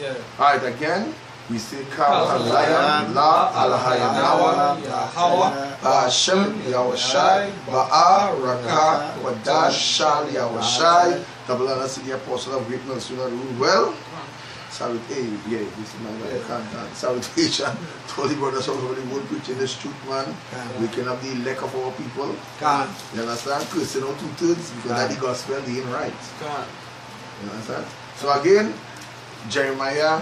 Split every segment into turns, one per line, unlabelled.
Yeah.
Alright, again, we say Kal Halayam, La Alhayanawa,
Yahweh,
Hashem, Yahushai, Ba'a, Raka, Wadash, Shal, Yahushai, double honor to the apostle of great mercy, not rule well. Salutation, yeah, this is my salutation to all the brothers all over the world preaching this truth, man. Waking up the elect of our people. You understand? Cursing out 2/3 because that the gospel they ain't right. You understand? So again, Jeremiah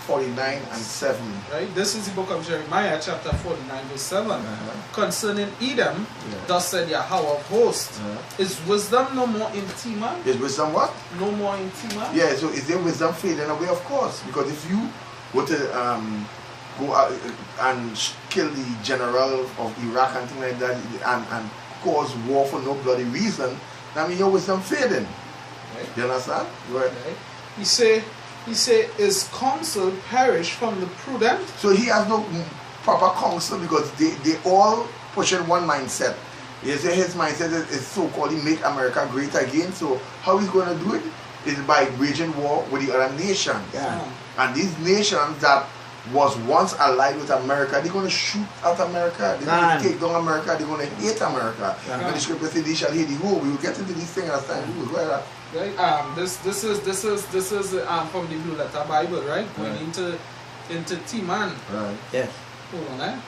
49:7.
Right? This is the book of Jeremiah, chapter 49, verse 7. Concerning Edom, thus said Yahweh of hosts, is wisdom no more in Teman?
Is wisdom what?
No more in Teman?
Yeah, so is there wisdom fading away? Of course. Because if you were to go out and kill the general of Iraq and things like that and cause war for no bloody reason, that means your wisdom fading.
Right.
You understand? Right.
He say, is counsel perish from the prudent?
So he has no proper counsel because they all push in one mindset. You say his mindset is so-called make America great again. So how he's going to do it is by waging war with the other nations.
Yeah.
And these nations that was once allied with America, they're going to shoot at America. They're going to take down America. They're going to hate America. And the scripture says they shall hate the whole. We will get into these things as time goes.
Right. This is from the Blue Letter Bible, right? Going into Teman.
Right.
Yes.
Hold on, eh?
Yeah.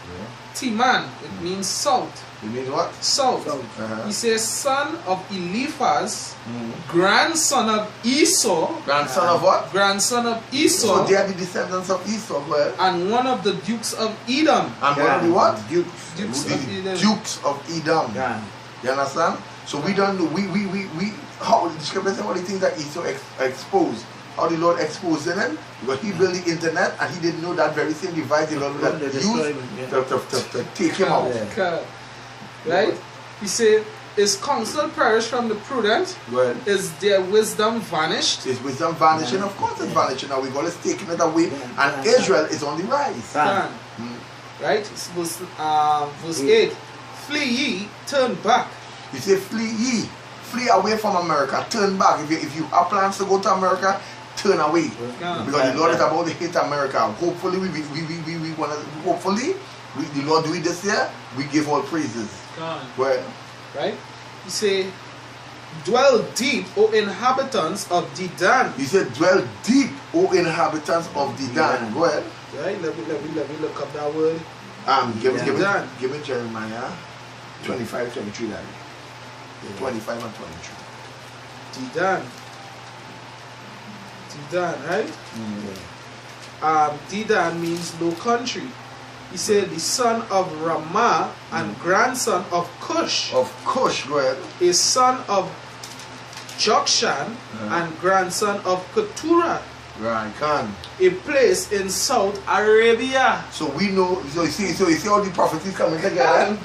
Teman, it means south.
It means what?
South. He says son of Eliphaz, grandson of Esau.
Grandson of what?
Grandson of Esau.
So they are the descendants of Esau. Well.
And one of the dukes of Edom.
And one of the what?
Dukes of Edom.
Dukes of Edom.
Yeah.
You understand? So we don't know. We how the scripture says all the things that Esau exposed. How the Lord exposed them, because he built the internet and he didn't know that very same device the Lord would use to take him out.
Right? He said, is counsel perished from the prudent?
Well,
is their wisdom vanished?
Is wisdom vanishing? Of course it's vanishing. Now we're going to taking it away, and Israel is on the rise.
Right? Verse 8. Flee ye, turn back.
You say flee ye. Flee away from America, turn back. If you have plans to go to America, turn away. Because the Lord is about to hate America. Hopefully, the Lord do it this year, we give all praises. Well,
right? You say, dwell deep, O inhabitants of Dedan.
You say, dwell deep, O inhabitants of Dedan. Well,
right? Let me look up that word.
Give me Jeremiah 25, 23. 25 and 23.
Dedan, right? Dedan means low country. He said the son of Ramah and grandson of Cush.
Of Cush, go ahead.
A son of Jokshan and grandson of Keturah.
Right, can.
A place in South Arabia.
So we know, so you see all the prophecies coming together.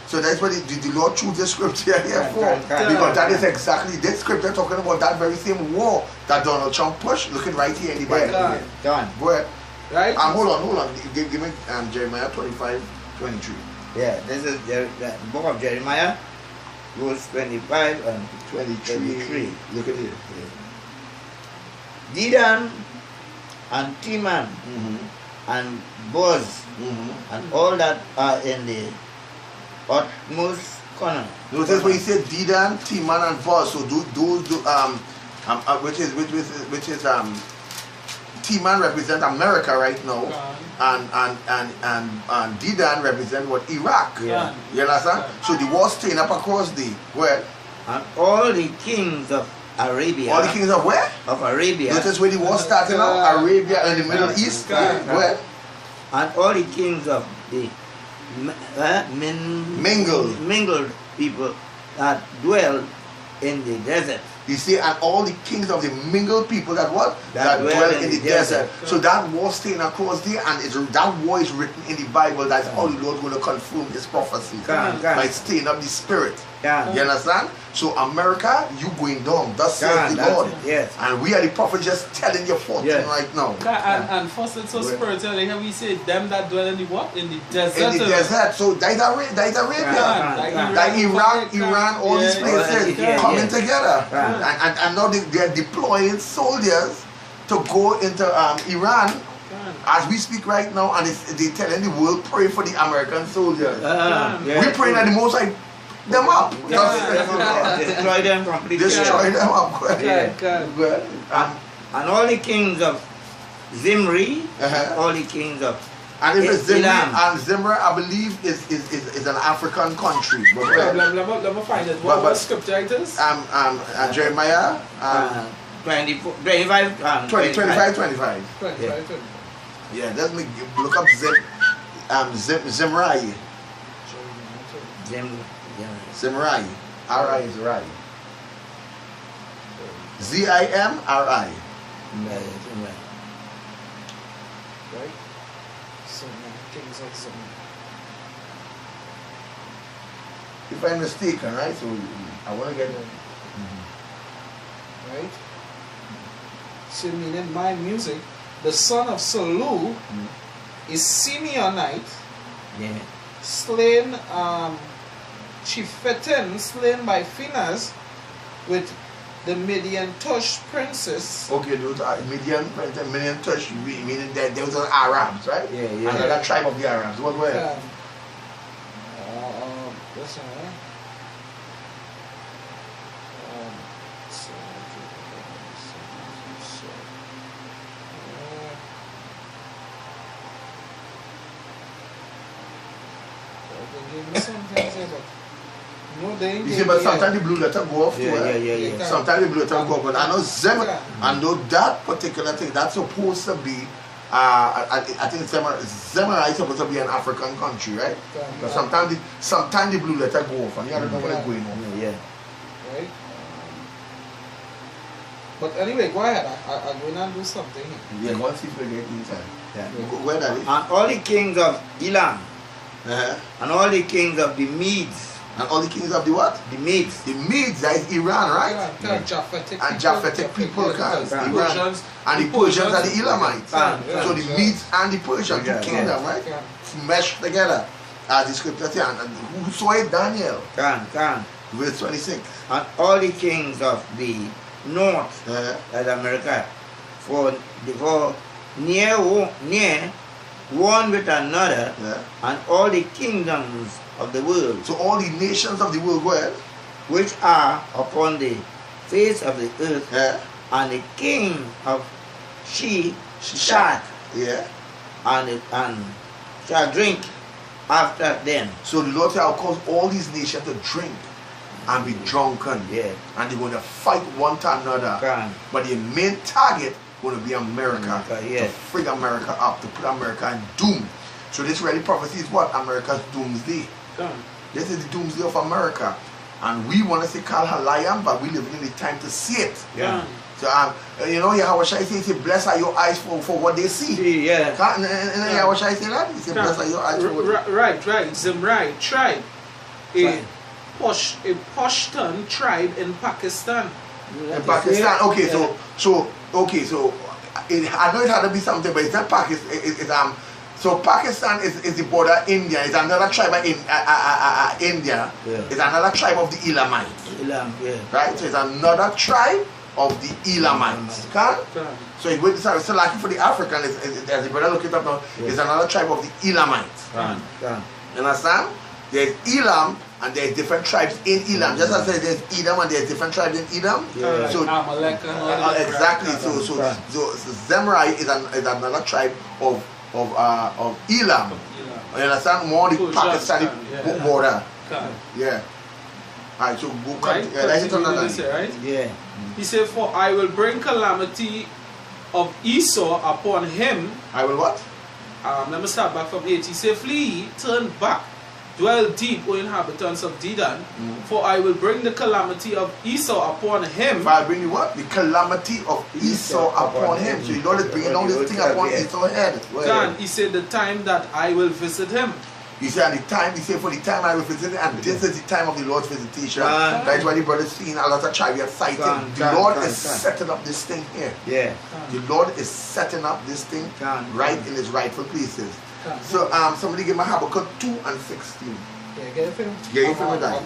So that's what the Lord chose the scripture here for. Because that is exactly this scripture talking about that very same war that Donald Trump pushed. Looking right here in the Bible.
Go
ahead.
Right?
Hold on. Give me Jeremiah 25, 23.
Yeah, this is the book of Jeremiah, verse 25 and 23.
Look at it.
Dedan and Teman and Boz and all that are in the utmost corner.
Notice when he said Dedan, Teman, and Boz. So which is Teman represent America right now, and Dedan represent what? Iraq.
Yeah.
You understand? So the war staying up across the where?
And all the kings of Arabia.
All the kings of where?
Of Arabia.
Notice where the war started now? Arabia and the Middle East. Where?
And all the kings of the mingled people that dwell in the desert.
You see, and all the kings of the mingled people that what? That dwell in the desert. So that war staying across there, and that war is written in the Bible. That's how the Lord going to confirm his prophecy. By staying up the spirit. You understand? So America, you going down. Thus says the Lord.
Yes.
And we are the prophets just telling your fortune right now.
And first it's so spiritual. Like we say, them that dwell in the what? In the desert.
In the desert. So that's Arabia. Like Iran, all these places coming together. And now they are deploying soldiers to go into Iran as we speak right now, and they telling the world pray for the American soldiers. We praying at the Most High them up.
Destroy them completely.
Destroy them up.
And all the kings of Zimri, all the kings of
and if it's Zimri,
Elam.
and Zimri, I believe is an African country. But
let me find it. What scripture it is?
Jeremiah
25, 25.
Yeah, let me look up Zimri. Zimri. R-I is right. Z-I-M-R-I.
Right? So, kings of Zimri.
If I'm mistaken, right? So I want to get it.
Right? So, meaning my music, the son of Salu is Simeonite, slain, Chieftain, slain by Phinehas with the Midian Tush princess.
Okay, those are Midian Tush, meaning that those are Arabs, right? Another tribe of the Arabs. What were it?
That's all right.
You see, but sometimes the blue letter go off too. Sometimes the blue letter go off, but I know that particular thing, that's supposed to be, I think Zemara is supposed to be an African country, right? But sometimes the blue letter go off, and you don't know what is going on.
Right? But anyway, go ahead. I'm going to do something.
Yeah, go and see if we get inside. Where that is?
And all the kings of Elam, and all the kings of the Medes.
And all the kings of the what?
The Medes.
The Medes, that is Iran, right?
And
Japhetic people, Iran. And the Persians are the Elamites. So the Medes and the Persians, two kingdoms, right? Meshed together. As the scripture says. And who saw it? Daniel. Verse 26.
And all the kings of the north, as America, for near one with another, and all the kingdoms of the world.
So all the nations of the world were,
which are upon the face of the earth, and the king of Shishak, and shall drink after them.
So the Lord shall cause all these nations to drink and be drunken, and they're going to fight one to another. But the main target going to be America, to free America up, to put America in doom. So this really prophecy is what? America's doomsday. This is the doomsday of America. And we want to say Kal Halayam, but we live in the time to see it. So you know, Yahweh Shai say, bless are your eyes for what they see. Yahweh Shai say that? He said, bless are your eyes for what they see.
Right. Zimri tribe. A Pashtun tribe in Pakistan.
In Pakistan, okay, so I know it had to be something, but it's not Pakistan. So Pakistan is the border India. It's another tribe in India. It's another tribe of the Elamites. Right? So it's another tribe of the Elamites. So it's still lucky for the African. As the brother look it up now, it's another tribe of the Elamites. You understand? There's Elam and there's different tribes in Elam. Just as I said, there's Edom and there's different tribes in Edom. So exactly. So Zemrai is another tribe of Elam. You understand? More the Pakistani border. Alright, so go
He said, for I will bring calamity of Esau upon him.
I will what?
Let me start back from 8. He said, flee, turn back, dwell deep, O inhabitants of Dedan, for I will bring the calamity of Esau upon him.
I bring you what? The calamity of Esau upon him. So you know, bringing all this thing upon Esau's head.
Then he said, the time that I will visit him.
He said, at the time, he said, for the time I will visit him, and this is the time of the Lord's visitation. That's why the brother is seeing a lot of chariots fighting. The Lord is setting up this thing here. The Lord is setting up this thing right in its rightful places. So somebody give me Habakkuk 2 and 16.
Get it for him?
Get it for me, that.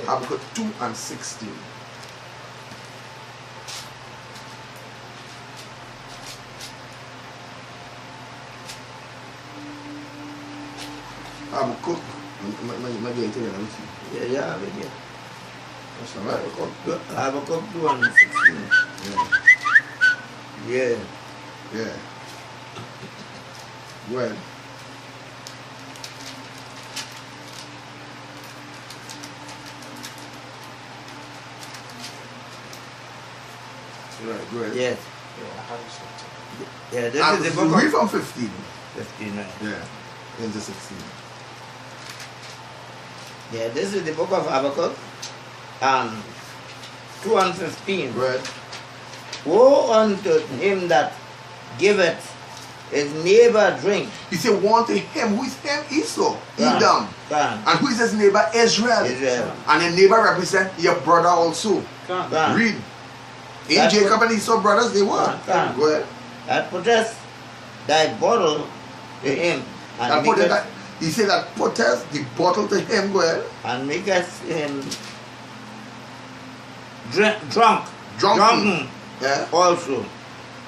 Habakkuk
2 and 16. Habakkuk. Maybe I tell you, let me see.
Yeah, yeah, have it, yeah.
That's all right.
Habakkuk 2:16. Yeah.
Yeah. Go ahead. Right, go ahead.
Yes. Yeah, this
And
is the book
read
of
from 15.
15. Right?
Yeah. Into 16.
Yeah, this is the book of Habakkuk. 2:15.
Go ahead.
Woe unto him that giveth his neighbor drink.
He said, want to him. Who is him? Esau.
Can.
Edom.
Can.
And who is his neighbor? Israel.
Israel.
And the neighbor represent your brother also.
Can.
Can.
Read. In
That's
Jacob
what-
and Esau brothers, they were.
Can.
Go ahead.
That putteth thy bottle to him,
That
and
put
maketh,
that, he said that protest the bottle to him. Go ahead.
and maketh him drunken
Yeah.
also,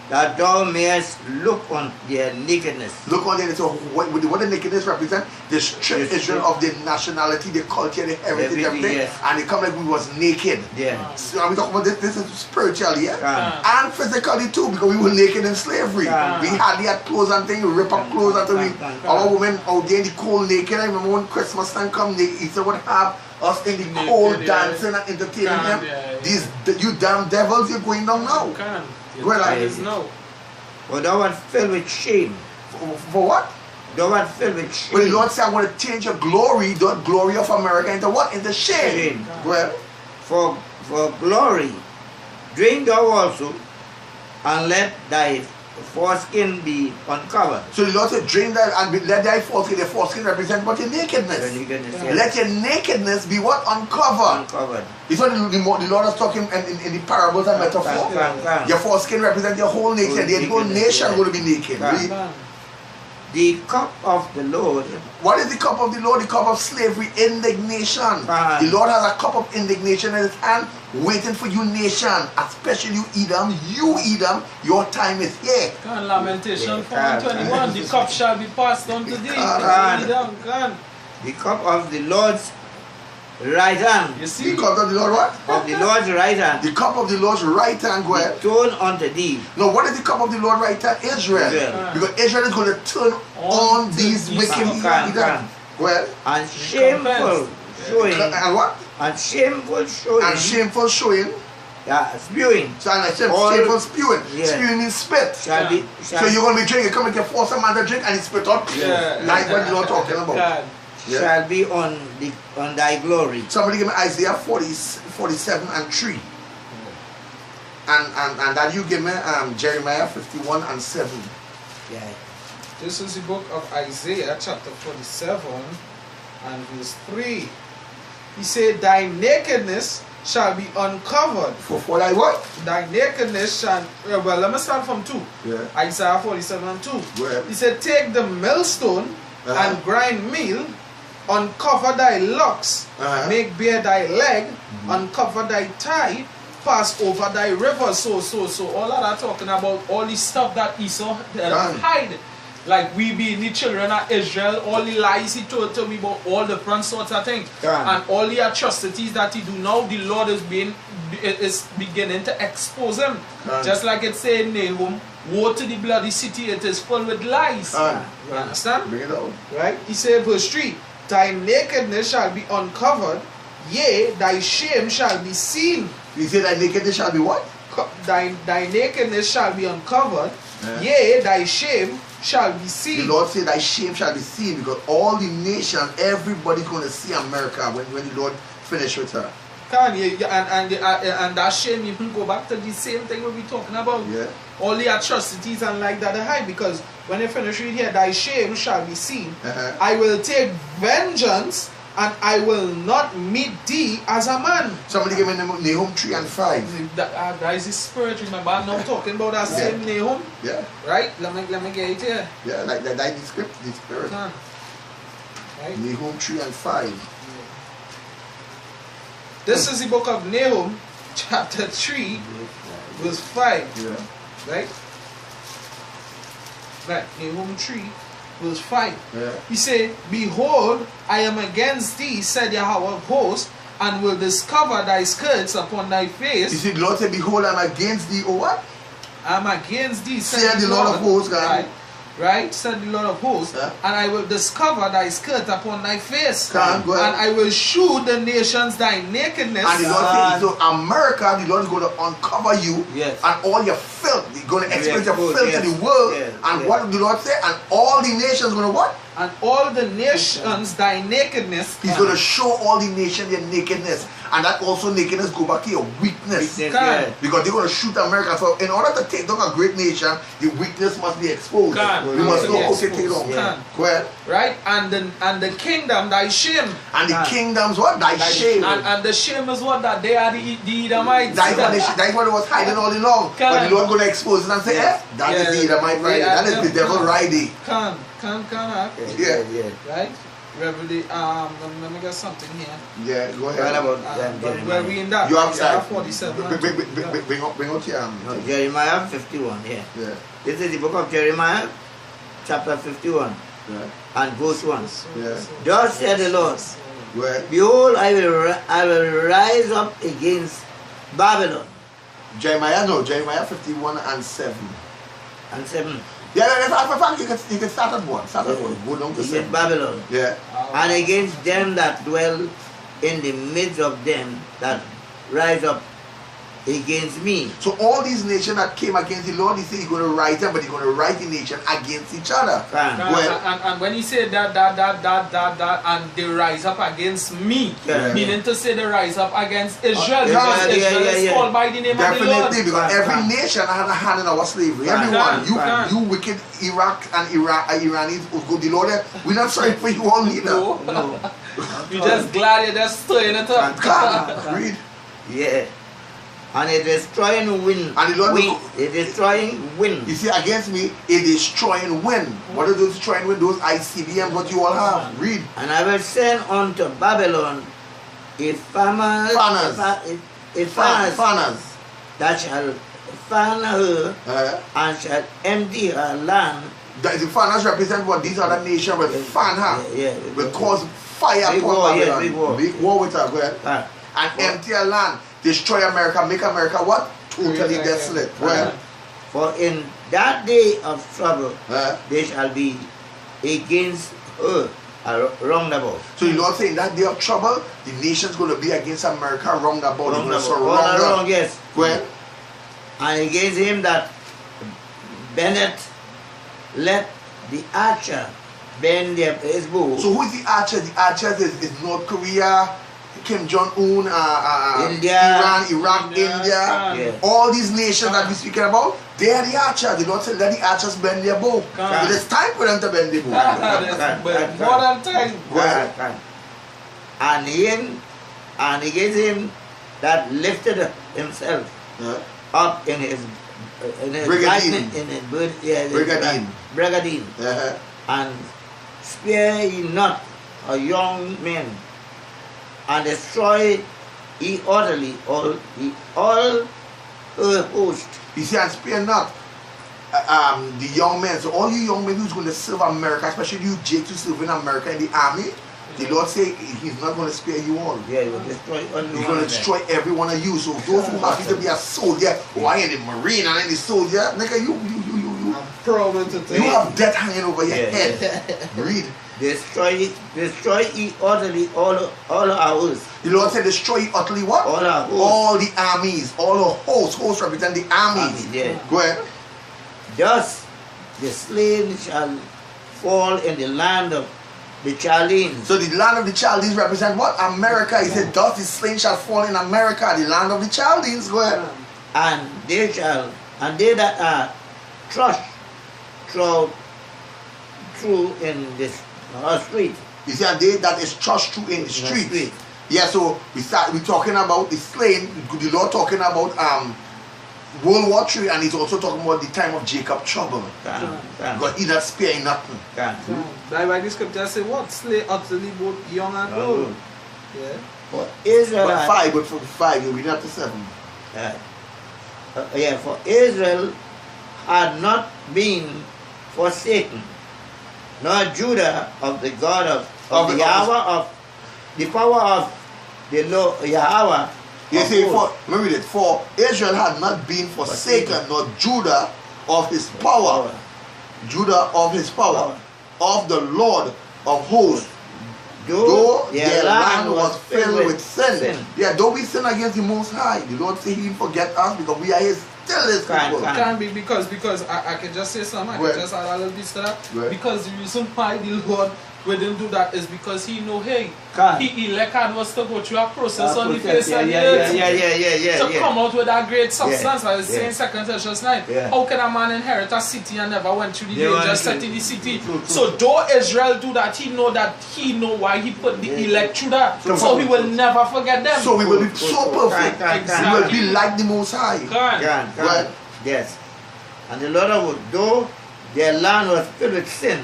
that thou mayest look on their nakedness.
Look on there. So what the nakedness represent? They strip
Yes,
Israel
yes.
of their nationality, their culture, their heritage,
Everything,
everything.
yes.
And they come like we was naked.
Yeah.
So we talk about this is spiritually, yeah?
Can.
And physically too, because we were naked in slavery.
Can.
We hardly had clothes and things, we rip up clothes until we,
Can.
our women out there in the cold naked. I remember when Christmas time come, they Easter would have us in the cold
yeah.
dancing and entertaining
Can,
them.
yeah.
These, you damn devils, you're going down now.
Can.
Well,
Your
I-
time is now.
For thou art filled with shame.
For what?
Thou art filled with
When the
shame.
Lord said, I'm going to change your glory, the glory of America, into what? Into shame.
Shame.
Well,
For glory, drink thou also, and let thy foreskin be uncovered.
so the Lord said, drink that and let thy foreskin. The foreskin represent what? Your
The
nakedness.
nakedness,
Let your nakedness be what? Uncovered.
uncovered.
It's what the Lord is talking in the parables and metaphor.
Can.
Your foreskin represents your whole nation.
Whole
The whole
nakedness,
nation
yeah.
going to be naked.
Can.
Read.
Can.
The cup of the Lord.
What is the cup of the Lord? The cup of slavery, indignation.
Can.
The Lord has a cup of indignation in his hand, waiting for you, nation, especially you, Edom. You, Edom, your time is here.
Can. Lamentation
Can.
4:21. The cup shall be passed on to thee.
Can.
Can.
The cup of the Lord's right hand.
You see?
The cup of the Lord what?
Of the Lord's right hand.
The cup of the Lord's right hand, go ahead.
Turn unto thee.
Now, what is the cup of the Lord right hand? Israel.
Israel.
Because Israel is going to turn on these
to
wicked
Esau.
Can.
heathen. Well,
And shameful showing.
and what?
And shameful showing.
And shameful showing.
Yeah, spewing.
So, and I said
All-
shameful spewing.
Yeah.
Spewing means spit.
Shall be.
So
Shall,
you're going to be drinking, come and get force a man to drink and he spit up.
Yeah.
Like what you're talking about.
Can.
Yeah.
shall be on thy glory.
Somebody give me Isaiah 47 and 3. And that you give me Jeremiah 51 and 7.
Yeah.
This is the book of Isaiah, chapter 47, and verse 3. He said, thy nakedness shall be uncovered.
For thy what?
Thy nakedness shall... Well, let me start from 2.
Yeah.
Isaiah 47 and 2.
Go ahead.
He said, take the millstone and grind meal, uncover thy locks, make bare thy leg, uncover thy thigh, pass over thy river. So all of that talking about all the stuff that Esau hide. Like we being the children of Israel, all the lies he told to me about all the different sorts of things. And all the atrocities that he do now, the Lord is beginning to expose him. Just like it said in Nahum, woe to the bloody city, it is full with lies. You understand?
Bring it out.
Right? He said, verse 3, thy nakedness shall be uncovered, yea, thy shame shall be seen.
You say thy nakedness shall be what?
Thy nakedness shall be uncovered, yea, thy shame shall be
The
seen.
Lord said thy shame shall be seen, because all the nations, everybody's going to see America when the Lord finish with her.
Can you, and that shame, you can go back to the same thing we be talking about.
Yeah.
All the atrocities and like that are high, because when you finish read here, thy shame shall be seen. I will take vengeance, and I will not meet thee as a man.
Somebody give me Nahum 3 and 5.
That is the spirit, remember? I'm not talking about that same Nahum.
Yeah.
Right? Let me get it here.
Yeah, like that the script, the spirit.
Right?
Nahum 3 and 5.
This is the book of Nahum, chapter 3, verse 5.
Yeah.
Right? Right. Nahum 3, verse 5.
Yeah.
He said, Behold, I am against thee, said Yahweh of hosts, and will discover thy skirts upon thy face.
You see, the Lord said, behold, I'm against thee, or what?
I'm against thee,
said the Lord of hosts, God.
Right, said the Lord of hosts,
yeah.
and I will discover thy skirt upon thy face,
God,
and I will shew the nations thy nakedness.
And the Lord said, so America, the Lord is going to uncover you,
yes.
and all your filth. He's going to experience your filth
yes.
to the world.
Yes.
And
yes.
what did the Lord say? And all the nations going to what?
And all the nations thy nakedness.
He's going to show all the nations their nakedness. And that also nakedness go back to your weakness.
Yeah.
Because they're going to shoot America. So in order to take down a great nation, the weakness must be exposed. We must know how to take it down. Go ahead.
Right? And the kingdom thy shame.
And the kingdoms what? Thy shame.
And the shame is what? That they are the Edomites.
That's what it was hiding all along. But the Lord going to expose it and say, that is the Edomite riding. That is the devil riding.
Yeah. Right? Revelation, let me get something here.
Yeah, go ahead.
But where we in that?
You have
47.
Bring up here.
Jeremiah 51, yeah. This is the book of Jeremiah, chapter 51, and verse 1. Thus said the Lord, behold, I will rise up against Babylon.
Jeremiah 51 and 7.
And 7.
Yeah, you can start at one. Go down to 7.
Babylon.
Yeah.
And against them that dwell in the midst of them that rise up against me.
So all these nations that came against the Lord, he said he's going to rise them, but he's going to rise the nation against each other.
And when he said that, and they rise up against me, meaning to say they rise up against Israel, because Israel is called by the name of the Lord.
Definitely, because every nation had a hand in our slavery. Everyone, you wicked Iraq and Iranis, the Lord, we're not sorry for you all neither.
No.
You're just glad you're just stirring it up.
God, read.
Yeah. And a destroying wind.
And the Lord
a destroying wind.
You see, against me, a destroying wind. What are those destroying wind? Those ICBM, what you all have. Read.
And I will send unto Babylon a fanners that shall fan her and shall empty her land.
The fanners represent what? These other nations will fan her. Will cause fire upon Babylon. Big war with her. Go ahead. And empty her land. Destroy America, make America what? Totally desolate.
For in that day of trouble, they shall be against her round about.
So the Lord saying that day of trouble, the nation's going to be against America round about. They're going to surround her.
Yes.
Go ahead.
And against him that Bennett let the archer bend his bow.
So who is the archer? The archer is North Korea, Kim Jong-un, Iran, Iraq, India, all these nations that we're speaking about, they are the archers. The Lord said, let the archers bend their bow. It is time for them to bend their bow.
More than time.
And against him that lifted himself up in his Brigadine, and spare ye not a young man, and destroy ye utterly all her host.
You see, and spare not the young men. So all you young men who's going to serve America, especially you Jake, who serve in America in the army, the Lord say he's not going to spare you all.
Yeah, he will destroy
he's going to destroy every one of you. So those who have to be a soldier, I ain't a marine and any soldier, nigga, you have death hanging over your head. Read.
Destroy ye utterly all our hosts.
The Lord said, destroy ye utterly what?
All our hosts.
All the armies, all the hosts. Hosts represent the armies. Go ahead.
Thus the slain shall fall in the land of the Chaldeans.
So the land of the Chaldeans represent what? America. He said, thus the slain shall fall in America, the land of the Chaldeans. Go ahead.
And they that are thrust through in this street.
You see, and they that is thrust through in the street. Yeah, so we're talking about the slain. The Lord talking about World War III, and he's also talking about the time of Jacob trouble. God, he not sparing nothing.
That's why the scripture say what? Slay utterly both young and old. Yeah.
For Israel.
But for 5, you read up to 7.
For Israel had not been forsaken, nor Judah of the God of the Yahweh of the power of the Lord Yahweh.
You see, for Israel had not been forsaken, nor Judah of his power, Judah of his power, of the Lord of hosts, though their land was filled with sin. Yeah, though we sin against the Most High, the Lord say He forget us because we are His, still His people.
Can't be because I can just say something. I can just add a little bit to that. Because the reason why the Lord wouldn't do that is because He know, hey, He elected us to go through a process on the face of the earth to come out with that great substance. Like it's saying 2 Thessalonians 9. How can a man inherit a city and never went through the danger set in the city? So though Israel do that, he know why He put the elect through that. So He will never forget them.
So we will be so perfect. We will be like the Most High.
Right? Yes. And the Lord of hosts, though their land was filled with sin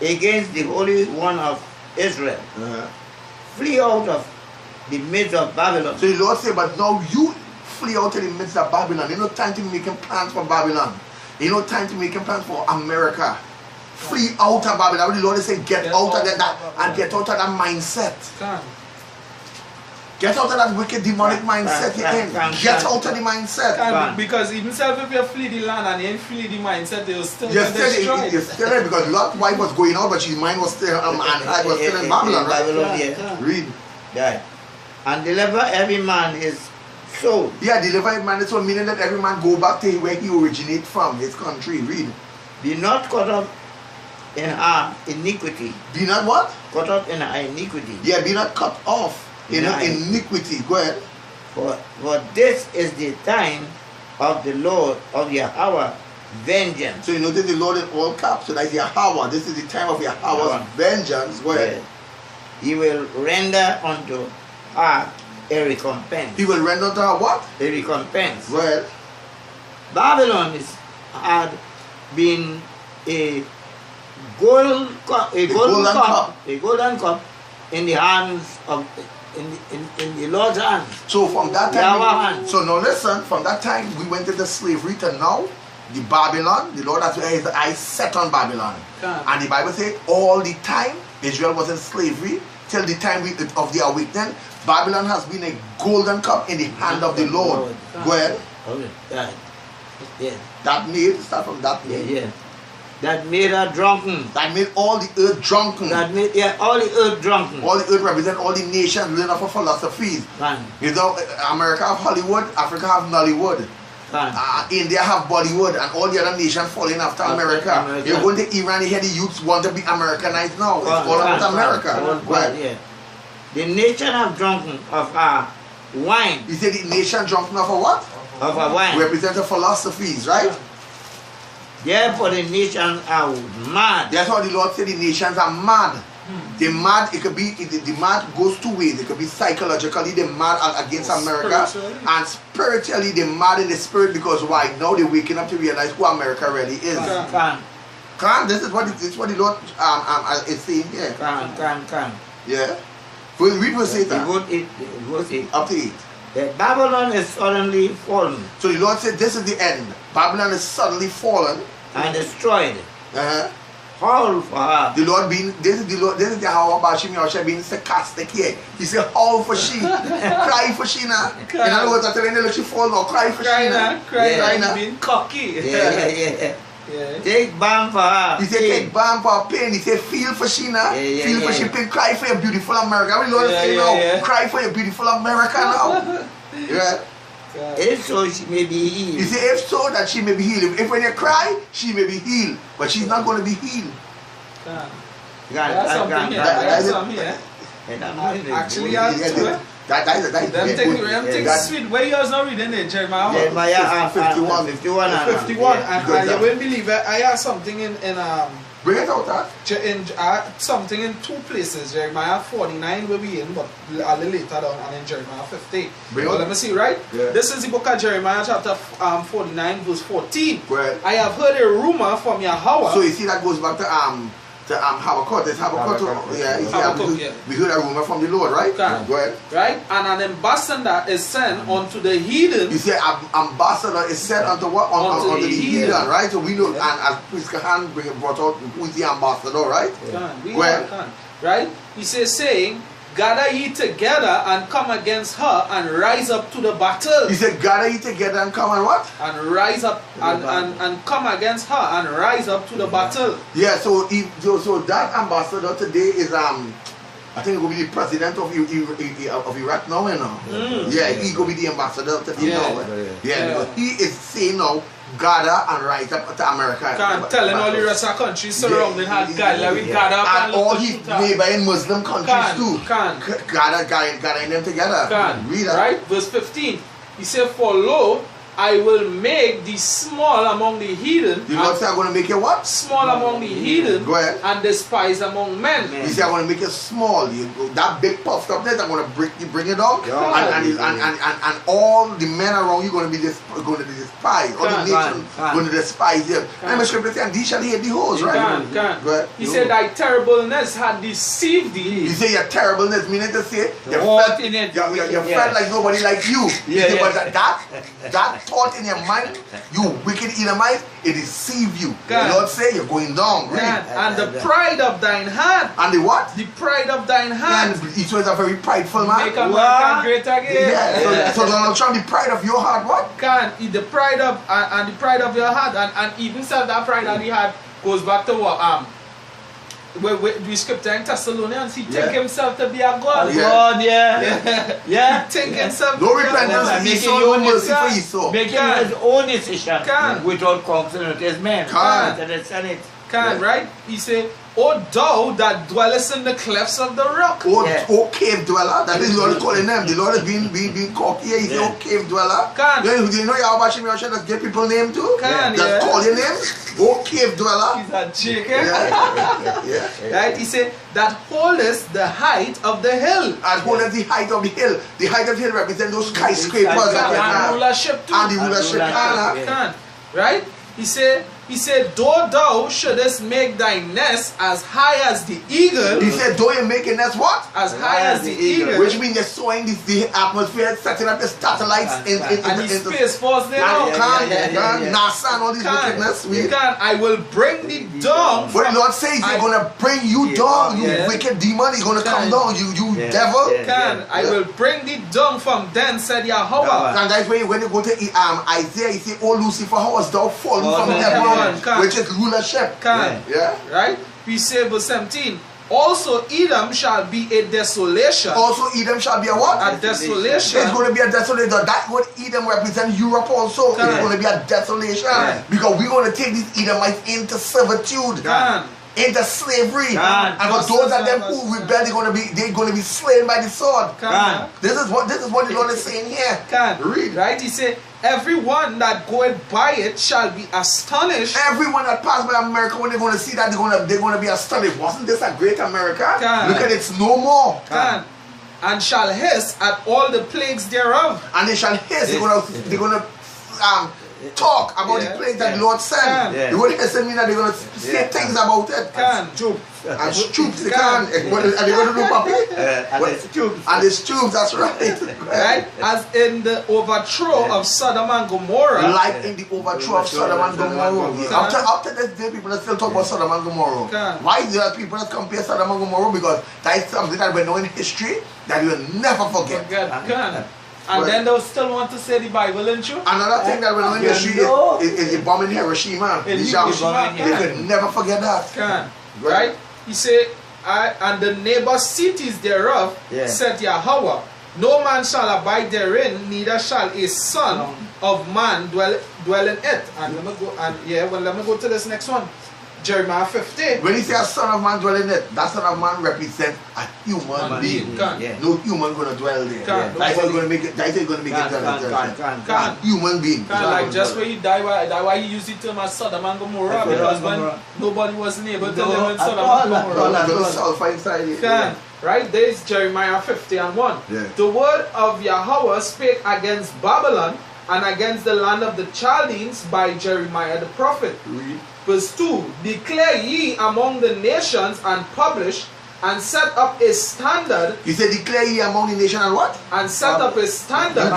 against the Holy One of Israel, flee out of the midst of Babylon.
So the Lord said, but now you flee out of the midst of Babylon. You know time to making plans for Babylon. You know time to making plans for America. Flee out of Babylon. The Lord is saying, get out of that and get out of that mindset. Get out of that wicked demonic mindset you're in. Get out of the mindset.
Because even if you flee the land and you flee the mindset, they'll still
get destroyed. You're still there because Lot's wife was going out, but his mind was still and heart was still in Babylon, right? Read.
Yeah. And deliver every man his soul.
Yeah, deliver every man his soul, meaning that every man go back to where he originated from, his country. Read.
Be not caught up in our iniquity.
Be not what?
Caught up in our iniquity.
Yeah, be not cut off in iniquity. Go ahead.
For this is the time of the Lord of Yahweh vengeance.
So you notice the Lord in all caps. So that's Yahweh. This is the time of Yahweh's vengeance. Go ahead.
He will render unto her a recompense.
He will render unto her what?
A recompense.
Go ahead.
Babylon had been a golden cup in the hands of in the Lord's hands.
So from that time, so now listen, from that time we went into slavery to now, the Babylon, the Lord has his eyes set on Babylon. And the Bible says all the time Israel was in slavery till the time of the awakening. Babylon has been a golden cup in the hand of the Lord. Go ahead. That made, start from that made.
That made her drunken.
That made all the earth drunken.
That made all the earth drunken.
All the earth represent all the nations learn off of philosophies. You know, America have Hollywood, Africa have Nollywood. India have Bollywood, and all the other nations following after America. You're going to Iran, you hear the youths want to be Americanized now. It's all about America.
The nation have drunken of our wine.
You say the nation drunken of a what?
Of our wine.
Represent the philosophies, right?
Therefore the nations are mad.
That's why the Lord said the nations are mad. The mad, it could be, the mad goes two ways. It could be psychologically, they're mad against America, and spiritually, they're mad in the spirit because why? Now they're waking up to realize who America really is. This is what the Lord is saying here. Yeah. We'll read verse 8. Up to 8.
That Babylon is suddenly fallen.
So the Lord said this is the end. Babylon is suddenly fallen
and destroyed. Howl for her.
The Lord being, this is the how about Shimi Osha being sarcastic here. He said, howl for she, cry for she now. In other words, after when she fall now, cry for she now.
Cry now. Being cocky.
Take balm for her.
He said, take balm for her pain. He said, feel for she now. Feel for she pain. Cry for your beautiful America. We Lord say now, cry for your beautiful America now.
If so, she may be healed.
He said, if so, that she may be healed. If when you cry, she may be healed. But she's not going to be healed.
Actually, them things sweet. Where you was not reading it, Jeremiah?
Jeremiah 51.
51. And you wouldn't believe it. I have something in
bring it out,
something in two places. Jeremiah 49 will be in, but a little later down, and in Jeremiah 50. Well, let me see, right? This is the book of Jeremiah, chapter 49, verse 14. I have heard a rumor from Yahweh.
So you see that goes back to Habakkuk. There's Habakkuk. We heard a rumor from the Lord, right? Go ahead.
Right? And an ambassador is sent unto the heathen.
You say ambassador is sent unto what? Unto the heathen, right? So we know, and as Priest Kahan brought out, who is the ambassador, right?
Go ahead. Right? He says, saying, gather ye together and come against her and rise up to the battle.
He said, gather ye together and come and what?
And rise up and come against her and rise up to the battle.
Yeah, so that ambassador today is I think he will be the president of Iraq now, you know. Yeah, he will be the ambassador today now. Because he is saying now, gather and rise up to America.
Telling all the rest of the countries surrounding her, gather up
and all his neighboring Muslim countries too. Gathering them together. Read that.
Right? Verse 15. He said, for lo, I will make thee small among the heathen.
The Lord said, I'm going to make you what?
Small among the heathen.
Go ahead.
And despised among men.
He said, I'm going to make you small. That big puffed up there, I'm going to bring it down. And all the men around you going to be despised. All the nations going to despise you. And the scripture says, and thee shall hate the host, right? Go ahead.
He said, thy terribleness had deceived thee.
He said, your terribleness, meaning to say, you felt like nobody like you. But that thought in your mind, you wicked Edomite, it deceived you. The Lord say you're going down.
And the pride of thine heart.
And the what?
The pride of thine heart.
And he was a very prideful man.
Make America great again.
Yeah. So Donald Trump, the pride of your heart, what?
The pride of and the pride of your heart, and even said that pride that he had goes back to what we scripture in Thessalonians, he think himself to be a God.
Yeah.
He think himself
no repentance, making your mercy for Esau.
Making his own decision without consulting with his men. Right?
He said, O thou that dwellest in the clefts of the rock.
O cave dweller. That is the Lord calling them. The Lord is being cocky here. He said, O cave dweller. Do you know Yahweh Shem Yahweh just get people name too? Just call your name. O cave dweller.
He's a chicken. Right? He said, that holdeth the height of the hill.
And holdeth the height of the hill. The height of the hill represents those skyscrapers.
And rulership too.
And the rulership.
Right? He said, though thou shouldest make thy nest as high as the eagle.
He said, though you make a nest what?
As high as the eagle.
Which means you're sowing the atmosphere, setting up the satellites in
the Space Force there now.
NASA and all these wickedness.
I will bring thee down.
But the Lord says he's going to bring you down. You wicked demon, he's going to come down. You devil.
I will bring thee down from thence, said Yahweh.
And that's when you go to Isaiah, he says, O Lucifer, how hast thou fallen from heaven? Which is rulership.
Right? We say verse 17. Also Edom shall be a desolation.
Also Edom shall be a what?
A desolation.
It's going to be a desolation. That what Edom represents Europe also. It's going to be a desolation. Because we're going to take these Edomites into servitude. Into slavery. And for those of them who rebel, they're going to be slain by the sword. This is what the Lord is saying here. Read.
Right? He said, everyone that goeth by it shall be astonished.
Everyone that passed by America, when they're going to see that, they're going to be astonished. Wasn't this a great America? Look at it, it's no more.
And shall hiss at all the plagues thereof.
And they shall hiss. They're going to talk about the plagues that the Lord sent. The word hiss means that they're going to say things about it. And stoops, they can. And they're going to do puppy? And the stoops, that's right.
As in the overthrow of Sodom and Gomorrah.
Like in the overthrow of Sodom and Gomorrah. After this day, people are still talking about Sodom and Gomorrah. Why is there people that compare Sodom and Gomorrah? Because that is something that we know in history that you will never forget.
And then they'll still want to say the Bible, ain't you?
Another thing that we know in history is the bomb in Hiroshima. They could never forget that.
Right? He said, and the neighbor cities thereof, said Yahweh, no man shall abide therein, neither shall a son of man dwell in it. And let me go to this next one. Jeremiah 50.
When he says son of man dwell in it, that son of man represents a human being. No human going to dwell there. That's going to make it. That's going to make it. Human being.
Like just where you die, why you use the term as Sodom and Gomorrah, because when nobody wasn't able to live in Sodom and Gomorrah. Right, there is Jeremiah 50 and 1. The word of Yahweh spake against Babylon and against the land of the Chaldeans by Jeremiah the prophet. Verse 2, declare ye among the nations and publish and set up a standard.
You say declare ye among the nation and what?
And set up a standard.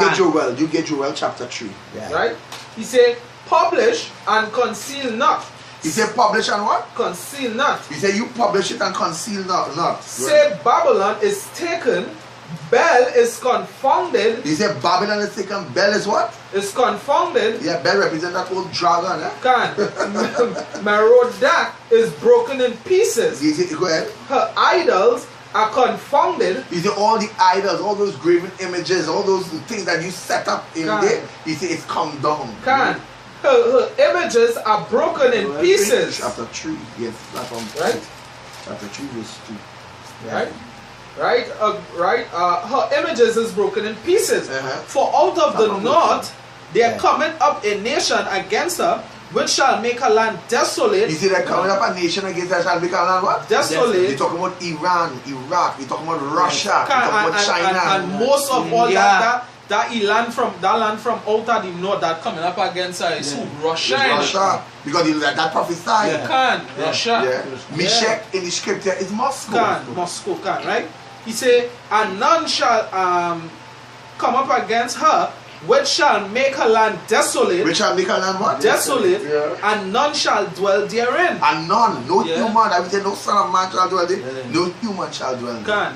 You get Joel chapter 3.
Yeah.
Right? He said, publish and conceal not.
He said publish and what?
Conceal not.
He said you publish it and conceal not.
Say Babylon is taken, Bel is confounded.
He said Babylon is taken, Bel is what?
Is confounded.
Yeah, Bel represents that old dragon.
Merodach is broken in pieces.
Go ahead.
Her idols are confounded.
You see all the idols, all those graven images, all those things that you set up in there, you see it's come down.
Her images are broken in pieces.
Chapter 3, yes, that's one.
Right?
Chapter 3 verse 2.
Right? Her images is broken in pieces. For out of the north there cometh up a nation against her, which shall make her land desolate.
You see, they're coming up a nation against her, shall make her land what?
Desolate.
You're talking about Iran, Iraq, you're talking about Russia, you're talking about China.
And most of all that land from out of the north that coming up against her is who? Russia.
Because that prophesied.
Russia.
Meshach in the scripture is Moscow.
Moscow, right? He say, and none shall come up against her, which shall make her land desolate.
Which shall make her land what?
Desolate. And none shall dwell therein.
And none, no human, I will say no son of man shall dwell there. No human shall dwell there.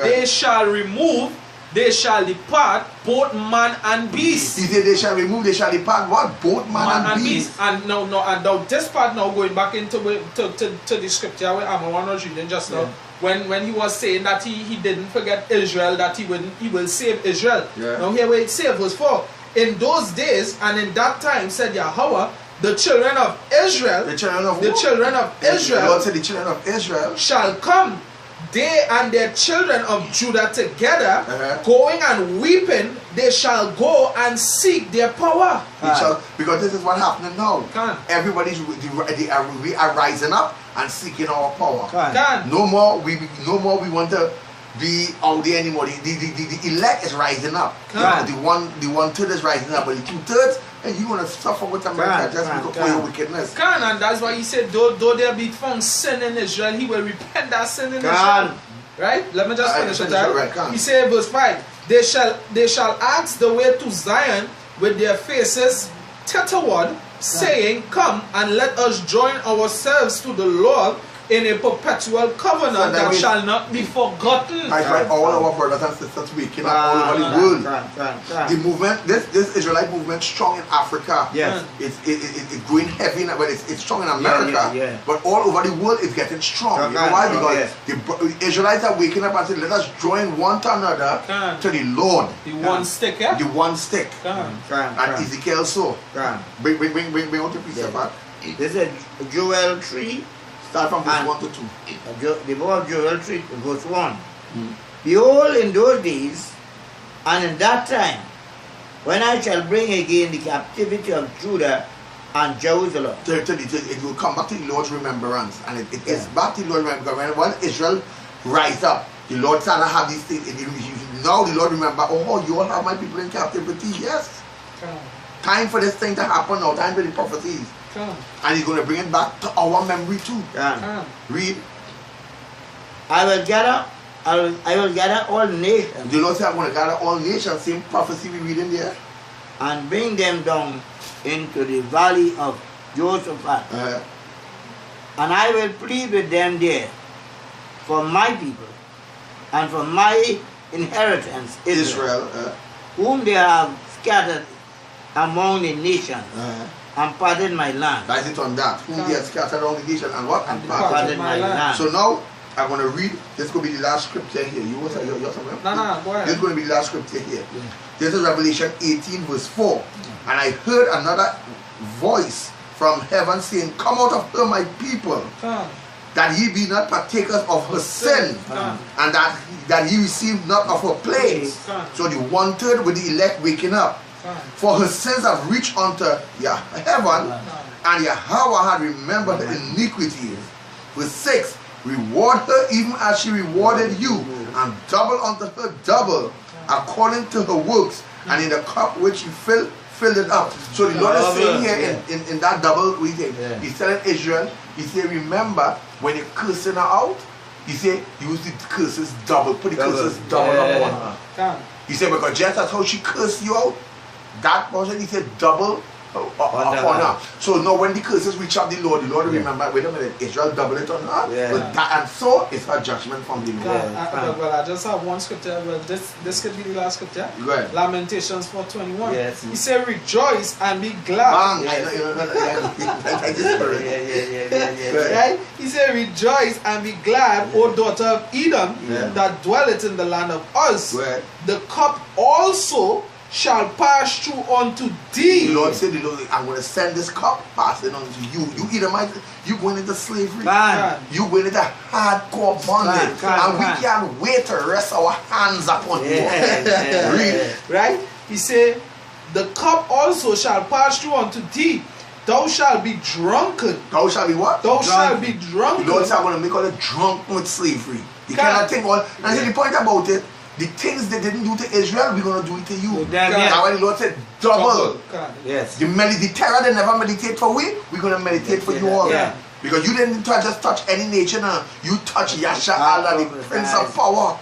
They shall remove, they shall depart, both man and beast.
He said they shall remove, they shall depart what? Both man and beast.
And now this part now going back into to the scripture where Amon was reading just now. When he was saying that he didn't forget Israel, that he will save Israel. Now here where it says verse 4. In those days and in that time, said Yahweh, the children of Israel,
the children of
Israel,
the Lord said the children of Israel
shall come, they and their children of Judah together, going and weeping, they shall go and seek their power.
Because this is what happening now. We are rising up and seeking our power. No more we want to be out there anymore. The elect is rising up. The one third is rising up, but the 2/3, and you want to suffer with America just because of your wickedness.
And that's why he said, though there be found sin in Israel, he will repent that sin in Israel. Right? Let me just finish it. He said, verse 5, they shall ask the way to Zion with their faces thitherward, saying, come and let us join ourselves to the Lord in a perpetual covenant that shall not be forgotten.
That's why all our brothers and sisters waking up all over the world. The movement, this Israelite movement, strong in Africa. It's going heavy, but it's strong in America. But all over the world, it's getting strong. You know why? Because the Israelites are waking up and saying, let us join one to another to the Lord.
The one stick,
The one stick. And Ezekiel so. Bring out the precept back.
This is Joel 3.
Start from verse 1 to 2.
The book of Joel 3, verse 1. Behold, in those days, and in that time, when I shall bring again the captivity of Judah and Jerusalem.
It will come back to the Lord's remembrance. And it is back to the Lord's remembrance. When Israel rise up, the Lord started to have these things. Now the Lord remember, oh, you all have my people in captivity. Yes. Time for this thing to happen now. Time for the prophecies. And he's going to bring it back to our memory too. Read.
I will gather all nations.
The Lord said, I'm going to gather all nations. Same prophecy we read in there.
And bring them down into the valley of Jehoshaphat. And I will plead with them there for my people and for my inheritance, Israel, whom they have scattered among the nations. And pardon my land.
That's it on that. Whom they have scattered among the nation and what? And
pardon my land.
So now I'm going to read. This is going to be the last scripture here. You want to say something?
No, go ahead.
This is going to be the last scripture here. This is Revelation 18 verse 4. And I heard another voice from heaven saying, come out of her, my people, that ye be not partakers of her sin, and that ye receive not of her plagues. So the 1/3 with the elect waking up. For her sins have reached unto heaven, and Yahweh had remembered her iniquities. Verse 6, reward her even as she rewarded you, and double unto her double, according to her works, and in the cup which she fill filled it up. So the Lord is saying here
Yeah.
in that double reading,
Yeah.
He's telling Israel, He said, remember when you're cursing her out, He said, use the curses double, put the curses double upon her.
Can.
He said, because just as how she cursed you out, that portion, He said, double upon her. So now when the curses reach out the Lord will remember, wait a minute, Israel double it on her.
Yeah.
But that, and so it's her judgment from the Lord.
Well, I just have one scripture. Well, this could be the last scripture.
Go ahead.
Lamentations 4:21.
Yes.
He said, rejoice and be glad.
Bang!
Yeah.
Right? He said, rejoice and be glad, O daughter of Edom, that dwelleth in the land of Uz.
Right.
The cup also shall pass through unto thee.
The Lord said, I'm going to send this cup passing on to you. You Edomites, you going into slavery.
Man.
You going into hardcore bondage. And we can't wait to rest our hands upon you. Read.
Right? He said, the cup also shall pass through unto thee. Thou shalt be drunken.
Thou shalt be what?
Thou shalt be drunken.
The Lord said, I'm going to make all the drunk with slavery. You cannot think all. And see the point about it, the things they didn't do to Israel, we're going to do it to you. That's why the Lord said, double.
Yes.
The terror they never meditate for we're going to meditate for you all.
Yeah.
Because you didn't just touch any nation, you touch Yasha Allah, the Prince of Power.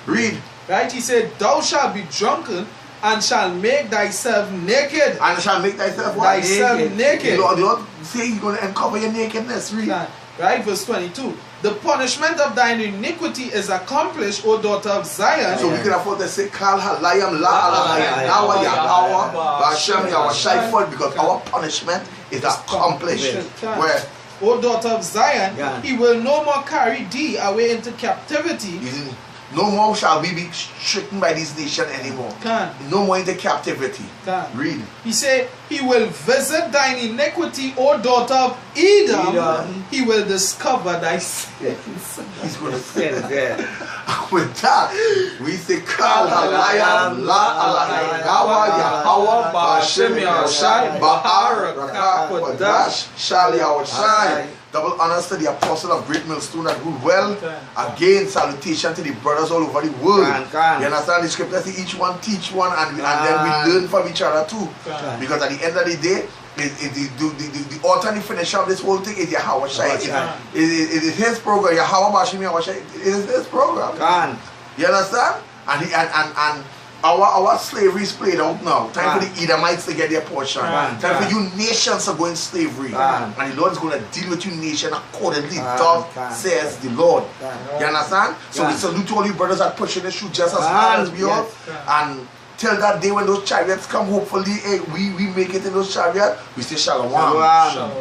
Read.
Right? He said, thou shalt be drunken and shall make thyself naked.
And shall make thyself what?
Thyself naked.
The Lord say He's going to uncover your nakedness. Read.
Right? Verse 22. The punishment of thine iniquity is accomplished, O daughter of Zion.
So we can afford to say, Kal halayam la alayam nawa yahawa ba'ashem yawashai, because our punishment is accomplished. Where?
O daughter of Zion, He will no more carry thee away into captivity.
No more shall we be stricken by this nation anymore. No more into captivity. Read.
He said, He will visit thine iniquity, O daughter of Edom. He will discover thy sins.
He's going to say that. With that, we say, Kal halayam la alayam nawa yahawa ba'ashem yawashai ba'araka kodash shal yawashai. Double honors to the apostle of Great Millstone that ruled well. Again, salutation to the brothers all over the world. You understand the scripture? Each one teach one, and then we learn from each other too. Because at the end of the day, the author and the finisher of this whole thing is Yahweh Shai. It is His program. Yahweh Bashim Yahweh Shai. It is His program. You understand? And our slavery is played out now. Time for the Edomites to get their portion. Time for you nations to go in slavery. And the Lord is going to deal with you nation accordingly. Thus says the Lord. You understand? So we salute all you brothers that pushing this through just as hard as we are. And till that day when those chariots come, hopefully we make it in those chariots. We say shalom.
Shalom.